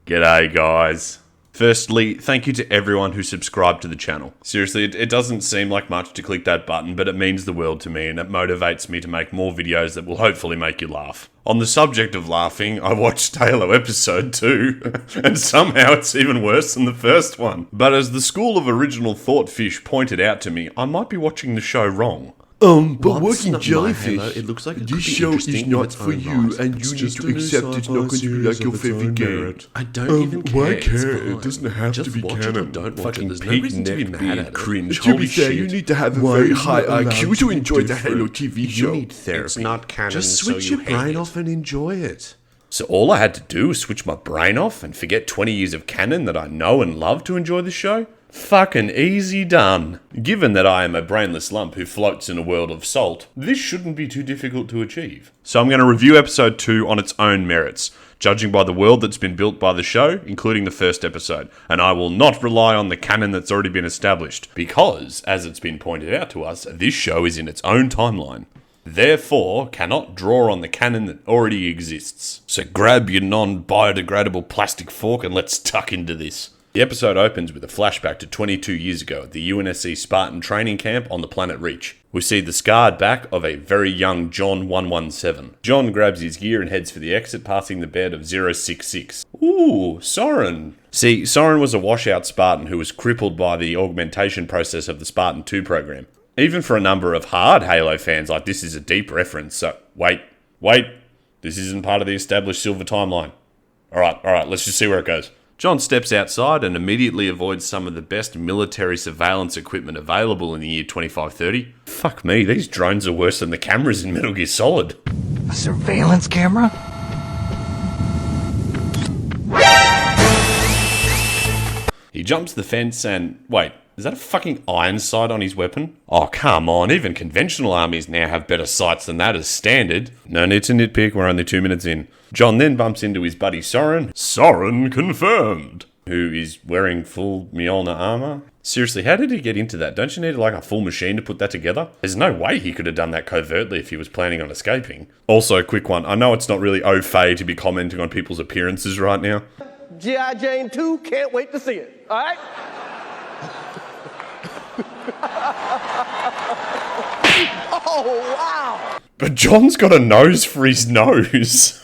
G'day guys. Firstly, thank you to everyone who subscribed to the channel. Seriously, it doesn't seem like much to click that button, but it means the world to me and it motivates me to make more videos that will hopefully make you laugh. On the subject of laughing, I watched Halo episode 2, and somehow it's even worse than the first one. But as the School of Original Thought Fish pointed out to me, I might be watching the show wrong. But working jellyfish, it looks like it this could be show is interesting in not its for own you, right. and you need to accept it's not going to be like your favorite game. I don't even care. Why It's care? fine. It doesn't have Just to be watch it or canon. don't watch Fucking it. There's no pig reason to be neck mad at beard it. cringe. To be Holy fair, shit. you need to have a Why very are you high allowed IQ to to be enjoy the different? Halo TV You show. need therapy. It's not canon, Just so switch you your hate brain it. off and enjoy it. So all I had to do was switch my brain off and forget 20 years of canon that I know and love to enjoy the show? Fucking easy done. Given that I am a brainless lump who floats in a world of salt, this shouldn't be too difficult to achieve. So I'm going to review episode 2 on its own merits, judging by the world that's been built by the show, including the first episode. And I will not rely on the canon that's already been established, because, as it's been pointed out to us, this show is in its own timeline. Therefore, cannot draw on the canon that already exists. So grab your non-biodegradable plastic fork and let's tuck into this. The episode opens with a flashback to 22 years ago at the UNSC Spartan training camp on the planet Reach. We see the scarred back of a very young John 117. John grabs his gear and heads for the exit, passing the bed of 066. Ooh, Soren. See, Soren was a washout Spartan who was crippled by the augmentation process of the Spartan 2 program. Even for a number of hard Halo fans, like, this is a deep reference, so wait, this isn't part of the established silver timeline. Alright, let's just see where it goes. John steps outside and immediately avoids some of the best military surveillance equipment available in the year 2530. Fuck me, these drones are worse than the cameras in Metal Gear Solid. A surveillance camera? He jumps the fence and... wait, is that a fucking iron sight on his weapon? Oh, come on, even conventional armies now have better sights than that as standard. No need to nitpick, we're only 2 minutes in. John then bumps into his buddy Soren. Soren confirmed! Who is wearing full Mjolnir armor. Seriously, how did he get into that? Don't you need like a full machine to put that together? There's no way he could have done that covertly if he was planning on escaping. Also, quick one, I know it's not really au fait to be commenting on people's appearances right now. G.I. Jane 2, can't wait to see it, all right? Oh, wow! But John's got a nose for his nose.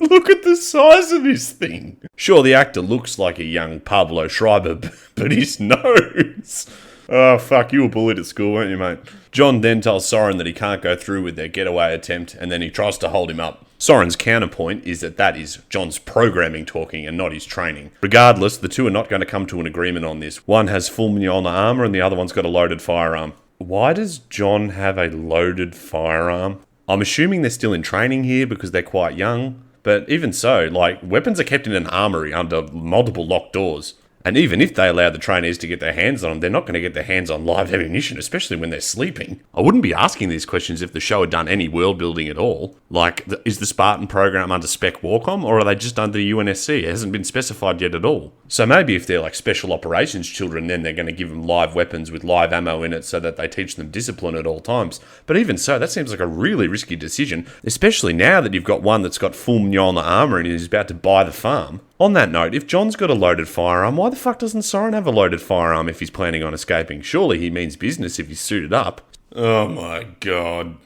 Look at the size of his thing. Sure, the actor looks like a young Pablo Schreiber, but his nose... Oh, fuck, you were bullied at school, weren't you, mate? John then tells Soren that he can't go through with their getaway attempt, and then he tries to hold him up. Soren's counterpoint is that is John's programming talking and not his training. Regardless, the two are not going to come to an agreement on this. One has full Mjolnir armor and the other one's got a loaded firearm. Why does John have a loaded firearm? I'm assuming they're still in training here because they're quite young. But even so, like, weapons are kept in an armory under multiple locked doors. And even if they allow the trainees to get their hands on them, they're not going to get their hands on live ammunition, especially when they're sleeping. I wouldn't be asking these questions if the show had done any world building at all. Like, is the Spartan program under Spec Warcom, or are they just under the UNSC? It hasn't been specified yet at all. So maybe if they're like special operations children, then they're going to give them live weapons with live ammo in it so that they teach them discipline at all times. But even so, that seems like a really risky decision, especially now that you've got one that's got full Mjolnir armor and is about to buy the farm. On that note, if John's got a loaded firearm, why the fuck doesn't Soren have a loaded firearm if he's planning on escaping? Surely he means business if he's suited up. Oh my god.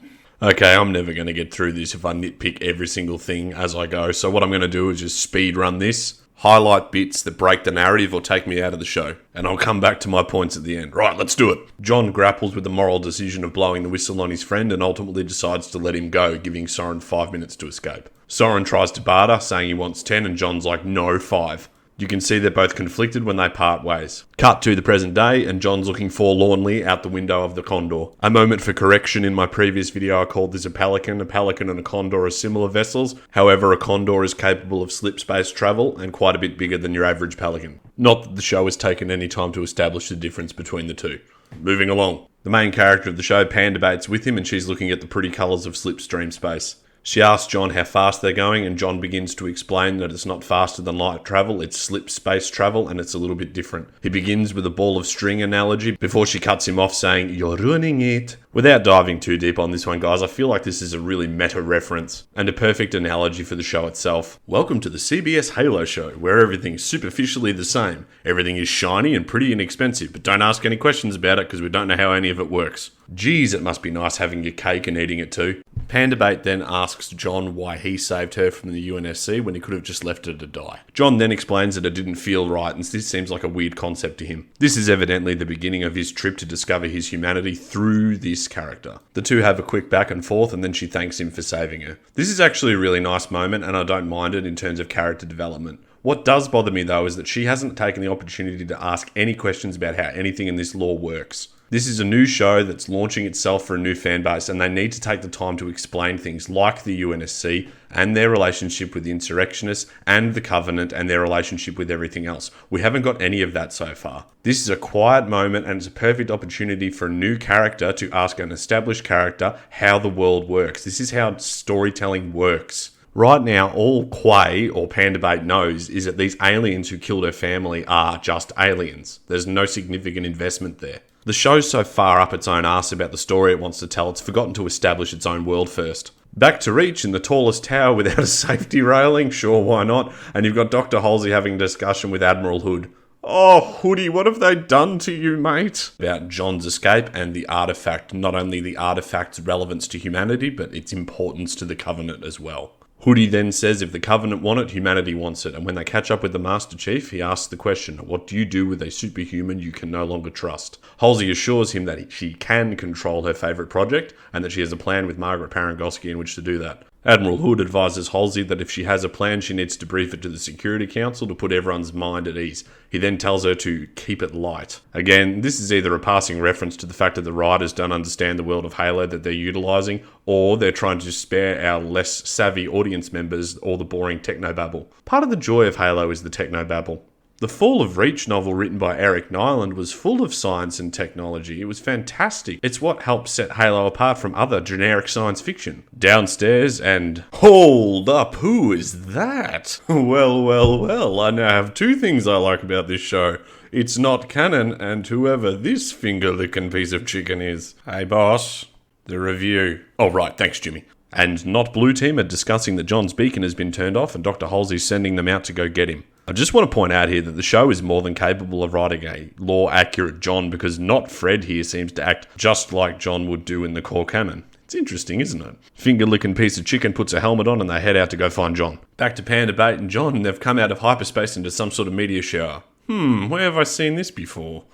Okay, I'm never going to get through this if I nitpick every single thing as I go, so what I'm going to do is just speed run this, highlight bits that break the narrative or take me out of the show, and I'll come back to my points at the end. Right, let's do it. John grapples with the moral decision of blowing the whistle on his friend and ultimately decides to let him go, giving Soren 5 minutes to escape. Soren tries to barter, saying he wants 10, and John's like, no, 5. You can see they're both conflicted when they part ways. Cut to the present day, and John's looking forlornly out the window of the Condor. A moment for correction, in my previous video I called this a pelican. A pelican and a condor are similar vessels. However, a condor is capable of slip space travel and quite a bit bigger than your average pelican. Not that the show has taken any time to establish the difference between the two. Moving along. The main character of the show pan debates with him, and she's looking at the pretty colours of slipstream space. She asks John how fast they're going, and John begins to explain that it's not faster than light travel, it's slip space travel, and it's a little bit different. He begins with a ball of string analogy before she cuts him off saying, "You're ruining it." Without diving too deep on this one, guys, I feel like this is a really meta reference and a perfect analogy for the show itself. Welcome to the CBS Halo show, where everything's superficially the same. Everything is shiny and pretty inexpensive, but don't ask any questions about it because we don't know how any of it works. Geez, it must be nice having your cake and eating it too. Pandabate then asks John why he saved her from the UNSC when he could have just left her to die. John then explains that it didn't feel right, and this seems like a weird concept to him. This is evidently the beginning of his trip to discover his humanity through this character. The two have a quick back and forth, and then she thanks him for saving her. This is actually a really nice moment, and I don't mind it in terms of character development. What does bother me though is that she hasn't taken the opportunity to ask any questions about how anything in this lore works. This is a new show that's launching itself for a new fan base, and they need to take the time to explain things like the UNSC and their relationship with the insurrectionists and the Covenant and their relationship with everything else. We haven't got any of that so far. This is a quiet moment, and it's a perfect opportunity for a new character to ask an established character how the world works. This is how storytelling works. Right now, all Quay or Pandabate knows is that these aliens who killed her family are just aliens. There's no significant investment there. The show's so far up its own arse about the story it wants to tell, it's forgotten to establish its own world first. Back to Reach in the tallest tower without a safety railing, sure, why not? And you've got Dr. Halsey having a discussion with Admiral Hood. "Oh, Hoodie, what have they done to you, mate?" About John's escape and the artifact, not only the artifact's relevance to humanity, but its importance to the Covenant as well. Hoodie then says if the Covenant want it, humanity wants it, and when they catch up with the Master Chief, he asks the question, what do you do with a superhuman you can no longer trust? Halsey assures him that she can control her favourite project, and that she has a plan with Margaret Parangosky in which to do that. Admiral Hood advises Halsey that if she has a plan, she needs to brief it to the Security Council to put everyone's mind at ease. He then tells her to keep it light. Again, this is either a passing reference to the fact that the writers don't understand the world of Halo that they're utilising, or they're trying to spare our less savvy audience members all the boring Techno Babble. Part of the joy of Halo is the Techno Babble. The Fall of Reach novel written by Eric Nyland was full of science and technology. It was fantastic. It's what helped set Halo apart from other generic science fiction. Downstairs and... Hold up, who is that? Well, I now have two things I like about this show. It's not canon, and whoever this finger-licking piece of chicken is. Hey boss, the review. Oh right, thanks Jimmy. And Not Blue Team are discussing that John's beacon has been turned off and Dr. Halsey's sending them out to go get him. I just want to point out here that the show is more than capable of writing a lore-accurate John, because not Fred here seems to act just like John would do in the core canon. It's interesting, isn't it? Finger-licking piece of chicken puts a helmet on and they head out to go find John. Back to Pandabate and John, and they've come out of hyperspace into some sort of meteor shower. Where have I seen this before?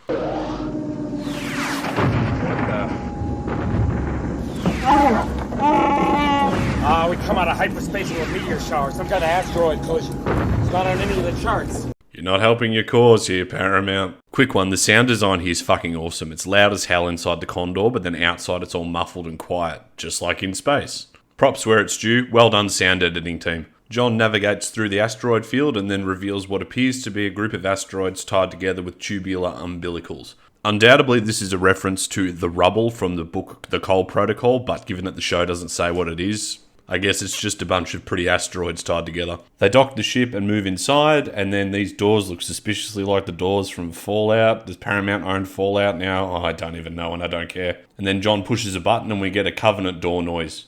We come out of hyperspace in a meteor shower, some kind of asteroid collision. It's not on any of the charts. You're not helping your cause here, Paramount. Quick one, the sound design here is fucking awesome. It's loud as hell inside the Condor, but then outside it's all muffled and quiet, just like in space. Props where it's due. Well done, sound editing team. John navigates through the asteroid field and then reveals what appears to be a group of asteroids tied together with tubular umbilicals. Undoubtedly, this is a reference to the rubble from the book The Cole Protocol, but given that the show doesn't say what it is, I guess it's just a bunch of pretty asteroids tied together. They dock the ship and move inside, and then these doors look suspiciously like the doors from Fallout. Does Paramount own Fallout now? Oh, I don't even know and I don't care. And then John pushes a button and we get a Covenant door noise.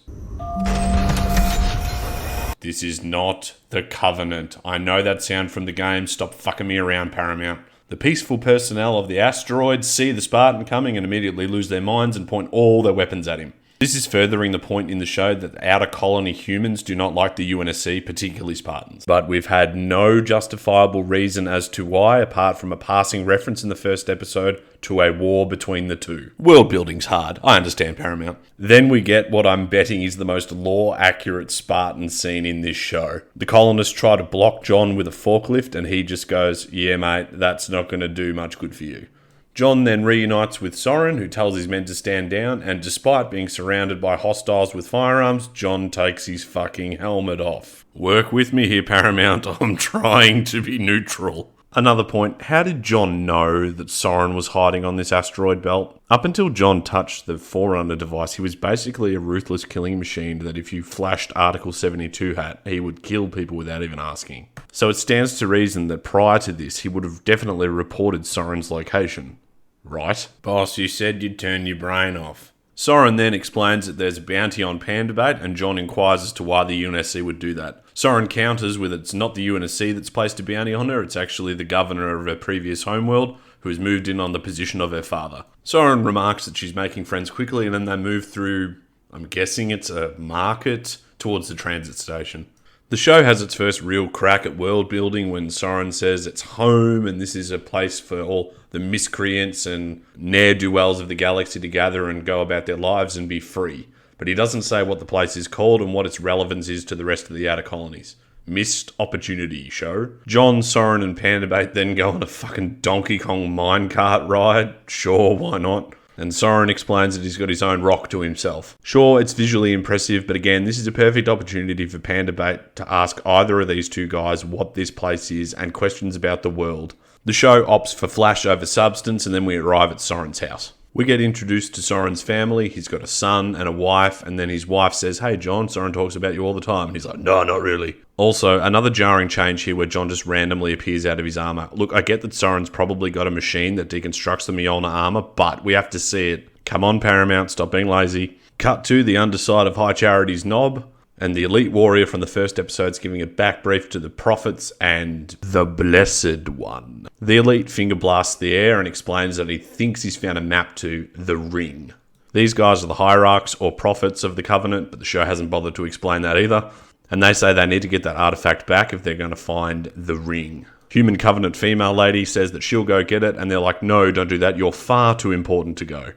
This is not the Covenant. I know that sound from the game. Stop fucking me around, Paramount. The peaceful personnel of the asteroid see the Spartan coming and immediately lose their minds and point all their weapons at him. This is furthering the point in the show that the outer colony humans do not like the UNSC, particularly Spartans. But we've had no justifiable reason as to why, apart from a passing reference in the first episode to a war between the two. World building's hard. I understand, Paramount. Then we get what I'm betting is the most lore-accurate Spartan scene in this show. The colonists try to block John with a forklift and he just goes, "Yeah, mate, that's not going to do much good for you." John then reunites with Soren, who tells his men to stand down, and despite being surrounded by hostiles with firearms, John takes his fucking helmet off. Work with me here, Paramount. I'm trying to be neutral. Another point, how did John know that Soren was hiding on this asteroid belt? Up until John touched the Forerunner device, he was basically a ruthless killing machine that if you flashed Article 72 hat, he would kill people without even asking. So it stands to reason that prior to this, he would have definitely reported Soren's location. Right? Boss, you said you'd turn your brain off. Soren then explains that there's a bounty on Panda Bait, and John inquires as to why the UNSC would do that. Soren counters with it's not the UNSC that's placed a bounty on her, it's actually the governor of her previous homeworld, who has moved in on the position of her father. Soren remarks that she's making friends quickly, and then they move through, I'm guessing it's a market, towards the transit station. The show has its first real crack at world building when Soren says it's home and this is a place for all the miscreants and ne'er-do-wells of the galaxy to gather and go about their lives and be free. But he doesn't say what the place is called and what its relevance is to the rest of the outer colonies. Missed opportunity, show. John, Soren and Panda Bait then go on a fucking Donkey Kong minecart ride. Sure, why not? And Soren explains that he's got his own rock to himself. Sure, it's visually impressive, but again, this is a perfect opportunity for Panda Bait to ask either of these two guys what this place is and questions about the world. The show opts for flash over substance, and then we arrive at Soren's house. We get introduced to Soren's family. He's got a son and a wife, and then his wife says, "Hey John, Soren talks about you all the time." And he's like, "No, not really." Also, another jarring change here where John just randomly appears out of his armor. Look, I get that Soren's probably got a machine that deconstructs the Mjolnir armor, but we have to see it. Come on, Paramount, stop being lazy. Cut to the underside of High Charity's knob, and the elite warrior from the first episode's giving a back brief to the prophets and the Blessed One. The elite finger blasts the air and explains that he thinks he's found a map to the Ring. These guys are the hierarchs or prophets of the Covenant, but the show hasn't bothered to explain that either. And they say they need to get that artifact back if they're going to find the Ring. Human Covenant female lady says that she'll go get it, and they're like, "No, don't do that. You're far too important to go."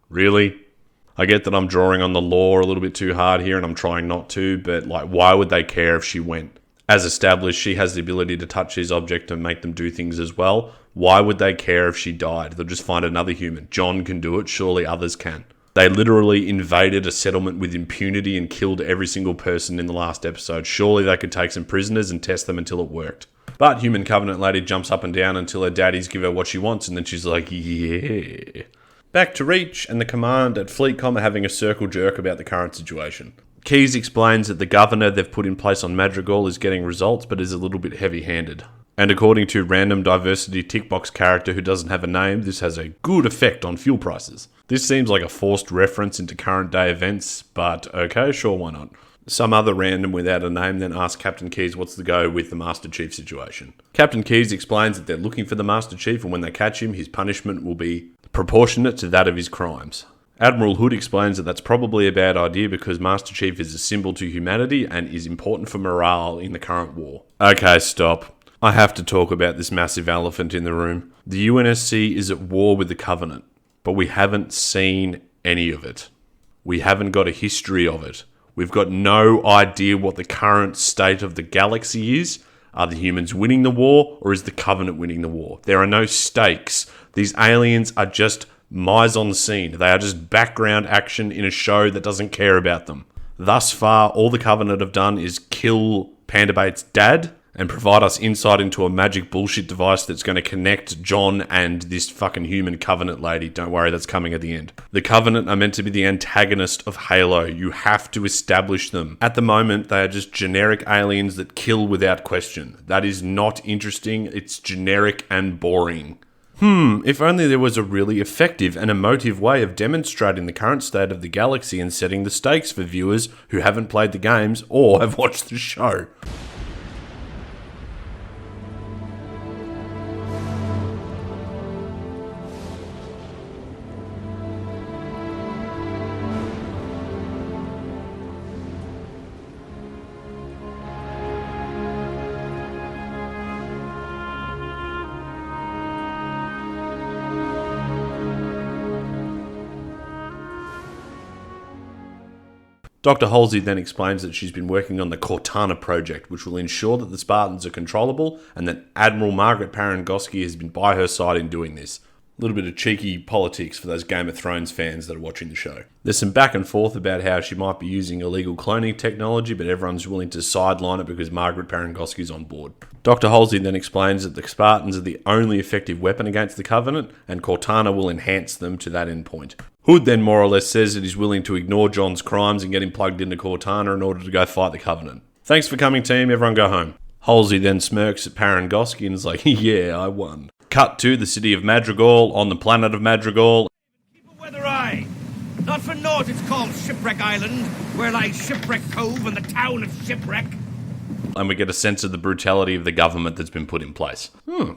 Really? I get that I'm drawing on the lore a little bit too hard here, and I'm trying not to, but like, why would they care if she went? As established, she has the ability to touch his object and make them do things as well. Why would they care if she died? They'll just find another human. John can do it, surely others can. They literally invaded a settlement with impunity and killed every single person in the last episode. Surely they could take some prisoners and test them until it worked. But Human Covenant lady jumps up and down until her daddies give her what she wants, and then she's like, yeah. Back to Reach, and the command at FleetCom are having a circle jerk about the current situation. Keys explains that the governor they've put in place on Madrigal is getting results, but is a little bit heavy-handed. And according to random diversity tick box character who doesn't have a name, this has a good effect on fuel prices. This seems like a forced reference into current day events, but okay, sure, why not? Some other random without a name then asks Captain Keys what's the go with the Master Chief situation. Captain Keys explains that they're looking for the Master Chief, and when they catch him, his punishment will be proportionate to that of his crimes. Admiral Hood explains that that's probably a bad idea because Master Chief is a symbol to humanity and is important for morale in the current war. Okay, stop. I have to talk about this massive elephant in the room. The UNSC is at war with the Covenant, but we haven't seen any of it. We haven't got a history of it. We've got no idea what the current state of the galaxy is. Are the humans winning the war, or is the Covenant winning the war? There are no stakes. These aliens are just mise en scene. They are just background action in a show that doesn't care about them. Thus far, all the Covenant have done is kill Panda Bait's dad and provide us insight into a magic bullshit device that's going to connect John and this fucking Human Covenant lady. Don't worry, that's coming at the end. The Covenant are meant to be the antagonist of Halo. You have to establish them. At the moment, they are just generic aliens that kill without question. That is not interesting. It's generic and boring. If only there was a really effective and emotive way of demonstrating the current state of the galaxy and setting the stakes for viewers who haven't played the games or have watched the show. Dr. Halsey then explains that she's been working on the Cortana project, which will ensure that the Spartans are controllable and that Admiral Margaret Parangosky has been by her side in doing this. A little bit of cheeky politics for those Game of Thrones fans that are watching the show. There's some back and forth about how she might be using illegal cloning technology, but everyone's willing to sideline it because Margaret Parangoski's on board. Dr. Halsey then explains that the Spartans are the only effective weapon against the Covenant, and Cortana will enhance them to that endpoint. Hood then more or less says that he's willing to ignore John's crimes and get him plugged into Cortana in order to go fight the Covenant. Thanks for coming, team. Everyone go home. Halsey then smirks at Parangoski and is like, yeah, I won. Cut to the city of Madrigal on the planet of Madrigal. Keep a weather eye. Not for naught it's called Shipwreck Island, where lies Shipwreck Cove and the town of Shipwreck. And we get a sense of the brutality of the government that's been put in place.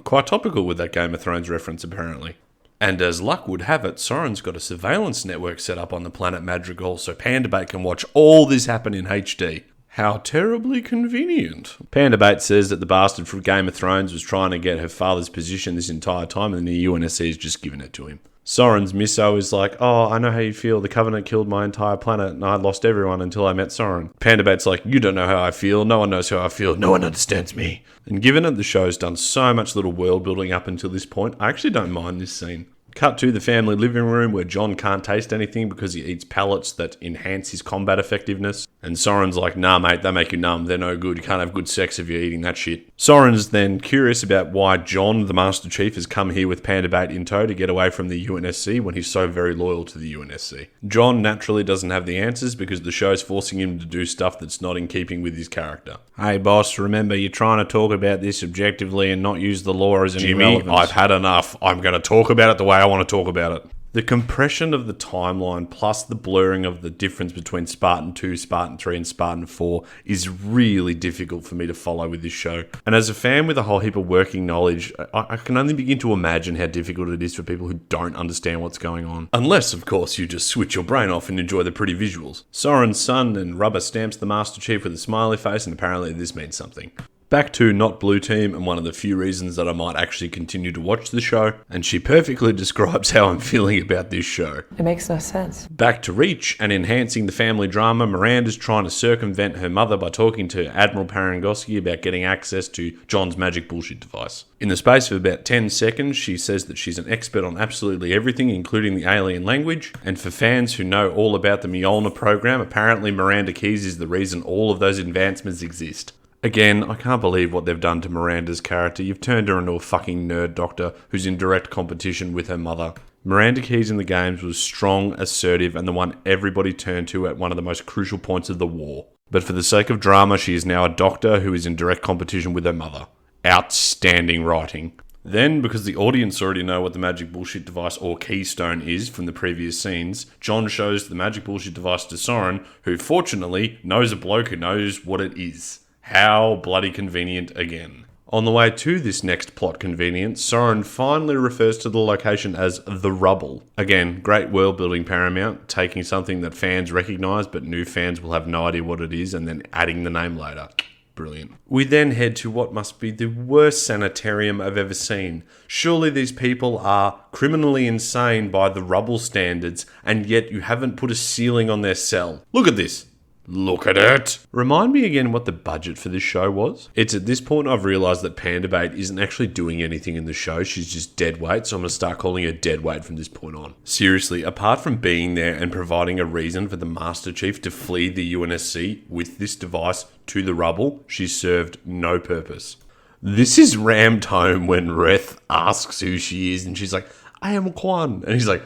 Quite topical with that Game of Thrones reference, apparently. And as luck would have it, Soren's got a surveillance network set up on the planet Madrigal so Pandabate can watch all this happen in HD. How terribly convenient. Pandabate says that the bastard from Game of Thrones was trying to get her father's position this entire time and the UNSC has just given it to him. Soren's misso is like, oh, I know how you feel. The Covenant killed my entire planet and I lost everyone until I met Soren. Pandabate's like, you don't know how I feel. No one knows how I feel. No one understands me. And given that the show's done so much little world building up until this point, I actually don't mind this scene. Cut to the family living room where John can't taste anything because he eats pellets that enhance his combat effectiveness. And Soren's like, nah mate, they make you numb, they're no good, you can't have good sex if you're eating that shit. Soren's then curious about why John, the Master Chief, has come here with Pandabate in tow to get away from the UNSC when he's so very loyal to the UNSC. John naturally doesn't have the answers because the show's forcing him to do stuff that's not in keeping with his character. Hey boss, remember you're trying to talk about this objectively and not use the law as an irrelevance. Jimmy, I've had enough. I'm going to talk about it the way I want to talk about it. The compression of the timeline plus the blurring of the difference between Spartan 2, Spartan 3 and Spartan 4 is really difficult for me to follow with this show. And as a fan with a whole heap of working knowledge, I can only begin to imagine how difficult it is for people who don't understand what's going on. Unless, of course, you just switch your brain off and enjoy the pretty visuals. Soren's son and rubber stamps the Master Chief with a smiley face and apparently this means something. Back to Not Blue Team and one of the few reasons that I might actually continue to watch the show, and she perfectly describes how I'm feeling about this show. It makes no sense. Back to Reach and enhancing the family drama, Miranda's trying to circumvent her mother by talking to Admiral Parangoski about getting access to John's magic bullshit device. In the space of about 10 seconds, she says that she's an expert on absolutely everything, including the alien language, and for fans who know all about the Mjolnir program, apparently Miranda Keys is the reason all of those advancements exist. Again, I can't believe what they've done to Miranda's character. You've turned her into a fucking nerd doctor who's in direct competition with her mother. Miranda Keys in the games was strong, assertive, and the one everybody turned to at one of the most crucial points of the war. But for the sake of drama, she is now a doctor who is in direct competition with her mother. Outstanding writing. Then, because the audience already know what the magic bullshit device or keystone is from the previous scenes, John shows the magic bullshit device to Soren, who fortunately knows a bloke who knows what it is. How bloody convenient again. On the way to this next plot convenience, Soren finally refers to the location as the Rubble. Again, great world building Paramount, taking something that fans recognise but new fans will have no idea what it is and then adding the name later. Brilliant. We then head to what must be the worst sanitarium I've ever seen. Surely these people are criminally insane by the Rubble standards, and yet you haven't put a ceiling on their cell. Look at this. Look at it! Remind me again what the budget for this show was? It's at this point I've realised that Pandabate isn't actually doing anything in the show, she's just dead weight, so I'm going to start calling her dead weight from this point on. Seriously, apart from being there and providing a reason for the Master Chief to flee the UNSC with this device to the Rubble, she's served no purpose. This is rammed home when Reth asks who she is and she's like, I am Quan. And he's like,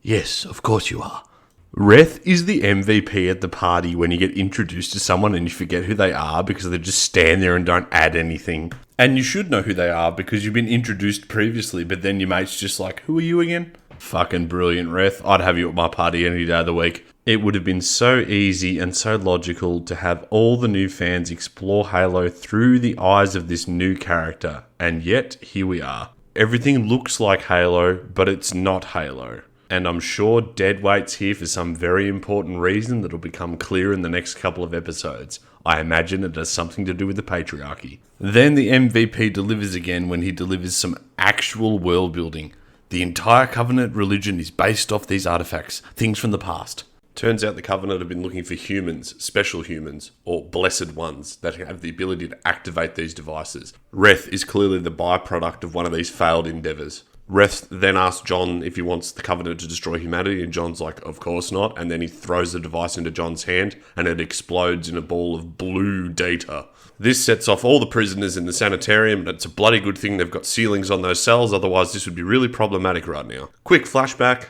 yes, of course you are. Reth is the MVP at the party when you get introduced to someone and you forget who they are because they just stand there and don't add anything. And you should know who they are because you've been introduced previously, but then your mate's just like, who are you again? Fucking brilliant, Reth. I'd have you at my party any day of the week. It would have been so easy and so logical to have all the new fans explore Halo through the eyes of this new character. And yet, here we are. Everything looks like Halo, but it's not Halo. And I'm sure Deadweight's here for some very important reason that'll become clear in the next couple of episodes. I imagine it has something to do with the patriarchy. Then the MVP delivers again when he delivers some actual world building. The entire Covenant religion is based off these artifacts, things from the past. Turns out the Covenant have been looking for humans, special humans, or blessed ones that have the ability to activate these devices. Reth is clearly the byproduct of one of these failed endeavours. Reth then asks John if he wants the Covenant to destroy humanity, and John's like, of course not, and then he throws the device into John's hand, and it explodes in a ball of blue data. This sets off all the prisoners in the sanitarium, and it's a bloody good thing they've got ceilings on those cells, otherwise this would be really problematic right now. Quick flashback.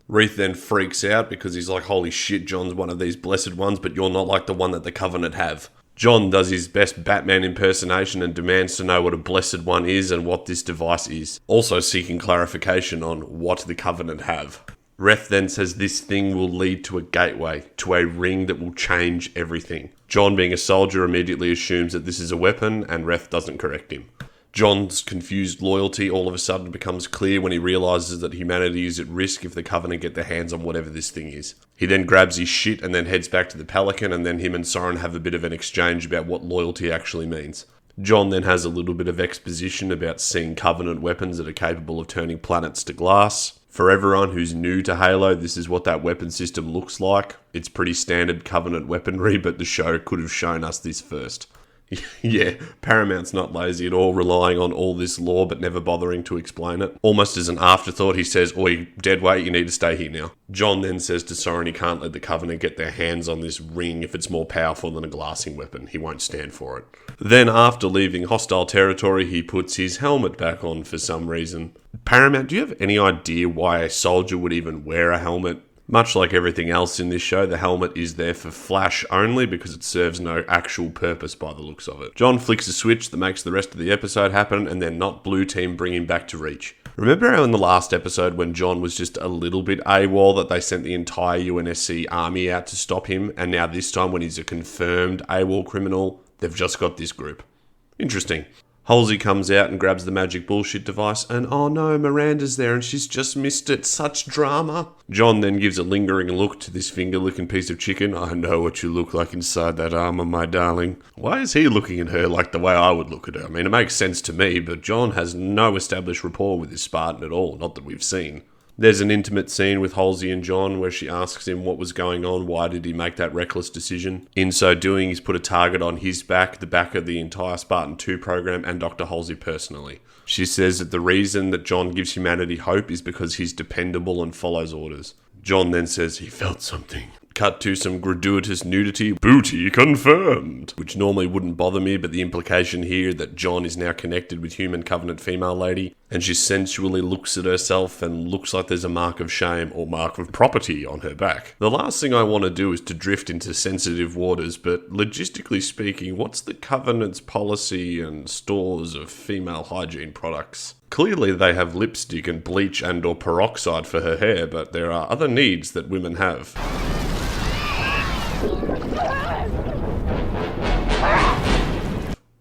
Reth then freaks out because he's like, holy shit, John's one of these blessed ones, but you're not like the one that the Covenant have. John does his best Batman impersonation and demands to know what a blessed one is and what this device is, also seeking clarification on what the Covenant have. Reth then says this thing will lead to a gateway, to a ring that will change everything. John, being a soldier, immediately assumes that this is a weapon, and Reth doesn't correct him. John's confused loyalty all of a sudden becomes clear when he realises that humanity is at risk if the Covenant get their hands on whatever this thing is. He then grabs his shit and then heads back to the Pelican, and then him and Soren have a bit of an exchange about what loyalty actually means. John then has a little bit of exposition about seeing Covenant weapons that are capable of turning planets to glass. For everyone who's new to Halo, this is what that weapon system looks like. It's pretty standard Covenant weaponry, but the show could have shown us this first. Yeah, Paramount's not lazy at all, relying on all this lore but never bothering to explain it. Almost as an afterthought, he says, oi, deadweight, you need to stay here now. John then says to Soren he can't let the Covenant get their hands on this ring if it's more powerful than a glassing weapon. He won't stand for it. Then, after leaving hostile territory, he puts his helmet back on for some reason. Paramount, do you have any idea why a soldier would even wear a helmet? Much like everything else in this show, the helmet is there for flash only because it serves no actual purpose by the looks of it. John flicks a switch that makes the rest of the episode happen, and then not Blue Team bring him back to Reach. Remember how in the last episode when John was just a little bit AWOL that they sent the entire UNSC army out to stop him, and now this time when he's a confirmed AWOL criminal, they've just got this group. Interesting. Halsey comes out and grabs the magic bullshit device, and oh no, Miranda's there and she's just missed it. Such drama. John then gives a lingering look to this finger-licking piece of chicken. I know what you look like inside that armor, my darling. Why is he looking at her like the way I would look at her? I mean, it makes sense to me, but John has no established rapport with this Spartan at all, not that we've seen. There's an intimate scene with Halsey and John where she asks him what was going on, why did he make that reckless decision. In so doing, he's put a target on his back, the back of the entire Spartan 2 program, and Dr. Halsey personally. She says that the reason that John gives humanity hope is because he's dependable and follows orders. John then says he felt something. Cut to some gratuitous nudity. Booty confirmed. Which normally wouldn't bother me, but the implication here that John is now connected with human Covenant female lady, and she sensually looks at herself and looks like there's a mark of shame or mark of property on her back. The last thing I want to do is to drift into sensitive waters, but logistically speaking, what's the Covenant's policy and stores of female hygiene products? Clearly they have lipstick and bleach and or peroxide for her hair, but there are other needs that women have.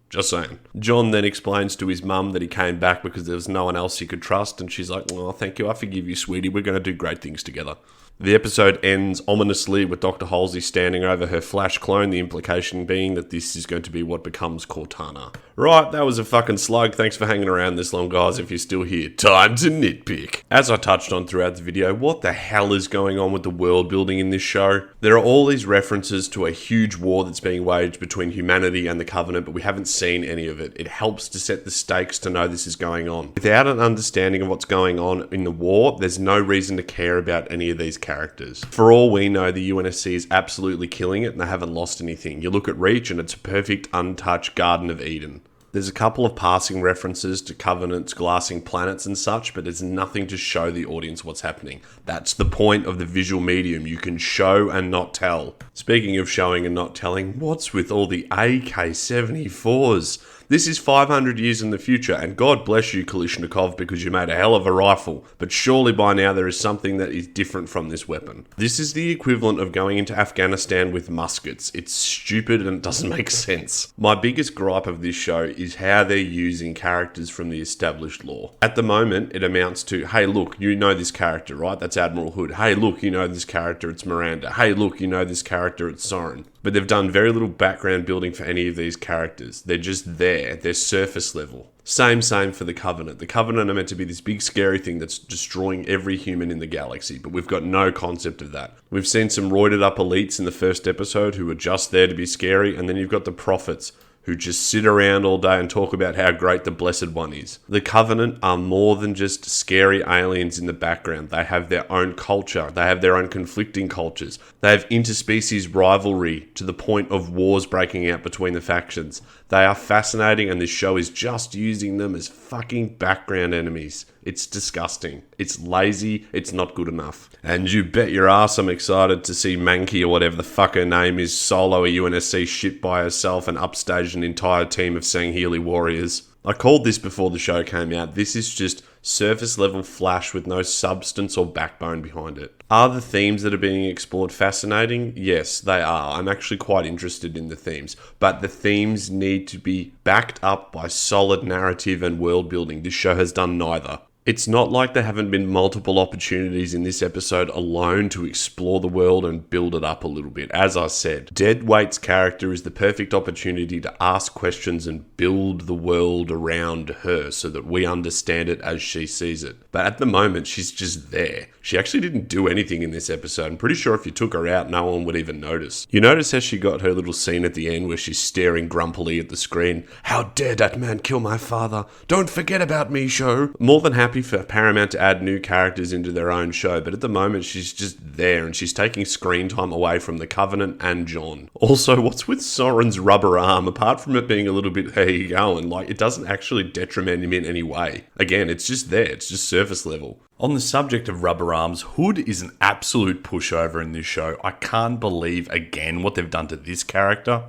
Just saying. John then explains to his mum that he came back because there was no one else he could trust, and she's like, oh, thank you, I forgive you, sweetie, we're going to do great things together. The episode ends ominously with Dr. Halsey standing over her Flash clone, the implication being that this is going to be what becomes Cortana. Right, that was a fucking slug. Thanks for hanging around this long, guys, if you're still here. Time to nitpick. As I touched on throughout the video, what the hell is going on with the world building in this show? There are all these references to a huge war that's being waged between humanity and the Covenant, but we haven't seen any of it. It helps to set the stakes to know this is going on. Without an understanding of what's going on in the war, there's no reason to care about any of these characters. For all we know, the UNSC is absolutely killing it and they haven't lost anything. You look at Reach and it's a perfect, untouched Garden of Eden. There's a couple of passing references to Covenant's glassing planets and such, but there's nothing to show the audience what's happening. That's the point of the visual medium. You can show and not tell. Speaking of showing and not telling, what's with all the AK-74s? This is 500 years in the future, and God bless you, Kalashnikov, because you made a hell of a rifle, but surely by now there is something that is different from this weapon. This is the equivalent of going into Afghanistan with muskets. It's stupid and it doesn't make sense. My biggest gripe of this show is how they're using characters from the established lore. At the moment, it amounts to, hey look, you know this character, right? That's Admiral Hood. Hey look, you know this character, it's Miranda. Hey look, you know this character, it's Soren. But they've done very little background building for any of these characters. They're just there. They're surface level. Same for the Covenant. The Covenant are meant to be this big scary thing that's destroying every human in the galaxy, but we've got no concept of that. We've seen some roided up elites in the first episode who are just there to be scary, and then you've got the prophets, who just sit around all day and talk about how great the Blessed One is. The Covenant are more than just scary aliens in the background. They have their own culture. They have their own conflicting cultures. They have interspecies rivalry to the point of wars breaking out between the factions. They are fascinating, and this show is just using them as fucking background enemies. It's disgusting. It's lazy. It's not good enough. And you bet your ass I'm excited to see Mankey, or whatever the fuck her name is, solo a UNSC ship by herself and upstage an entire team of Sangheili warriors. I called this before the show came out. This is just surface level flash with no substance or backbone behind it. Are the themes that are being explored fascinating? Yes, they are. I'm actually quite interested in the themes. But the themes need to be backed up by solid narrative and world building. This show has done neither. It's not like there haven't been multiple opportunities in this episode alone to explore the world and build it up a little bit. As I said, Deadweight's character is the perfect opportunity to ask questions and build the world around her so that we understand it as she sees it. But at the moment, she's just there. She actually didn't do anything in this episode. I'm pretty sure if you took her out, no one would even notice. You notice how she got her little scene at the end where she's staring grumpily at the screen. How dare that man kill my father? Don't forget about me, show. More than happy for Paramount to add new characters into their own show, but at the moment she's just there and she's taking screen time away from the Covenant and John. Also, what's with Soren's rubber arm? Apart from it being a little bit, hey, you going, like, it doesn't actually detriment him in any way. Again, it's just there, it's just surface level. On the subject of rubber arms, Hood is an absolute pushover in this show. I can't believe, again, what they've done to this character.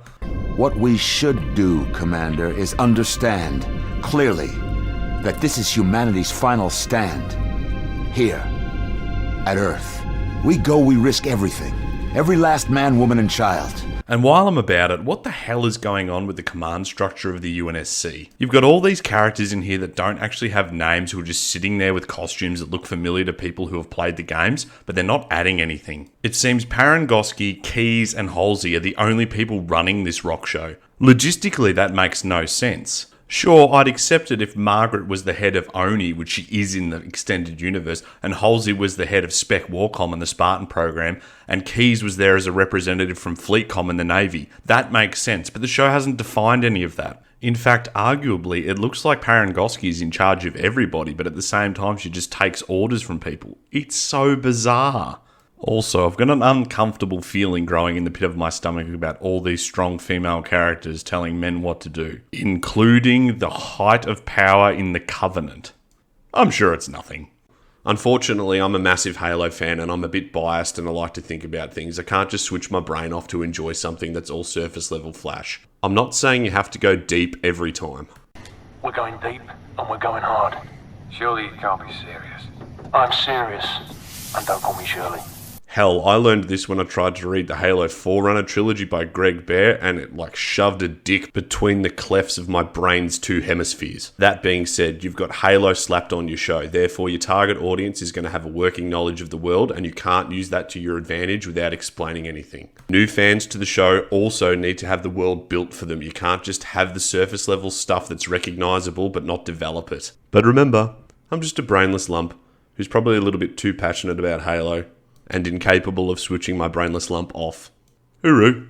What we should do, Commander, is understand clearly that this is humanity's final stand. Here, at Earth. We go, we risk everything. Every last man, woman, and child. And while I'm about it, what the hell is going on with the command structure of the UNSC? You've got all these characters in here that don't actually have names, who are just sitting there with costumes that look familiar to people who have played the games, but they're not adding anything. It seems Parangosky, Keys, and Halsey are the only people running this rock show. Logistically, that makes no sense. Sure, I'd accept it if Margaret was the head of ONI, which she is in the extended universe, and Halsey was the head of Spec Warcom and the Spartan program, and Keys was there as a representative from Fleetcom and the Navy. That makes sense, but the show hasn't defined any of that. In fact, arguably, it looks like Parangosky is in charge of everybody, but at the same time she just takes orders from people. It's so bizarre. Also, I've got an uncomfortable feeling growing in the pit of my stomach about all these strong female characters telling men what to do, including the height of power in the Covenant. I'm sure it's nothing. Unfortunately, I'm a massive Halo fan and I'm a bit biased and I like to think about things. I can't just switch my brain off to enjoy something that's all surface level flash. I'm not saying you have to go deep every time. We're going deep and we're going hard. Surely you can't be serious. I'm serious. And don't call me Shirley. Hell, I learned this when I tried to read the Halo Forerunner trilogy by Greg Bear, and it shoved a dick between the clefts of my brain's two hemispheres. That being said, you've got Halo slapped on your show, therefore your target audience is going to have a working knowledge of the world, and you can't use that to your advantage without explaining anything. New fans to the show also need to have the world built for them. You can't just have the surface level stuff that's recognisable but not develop it. But remember, I'm just a brainless lump who's probably a little bit too passionate about Halo and incapable of switching my brainless lump off. Hooroo!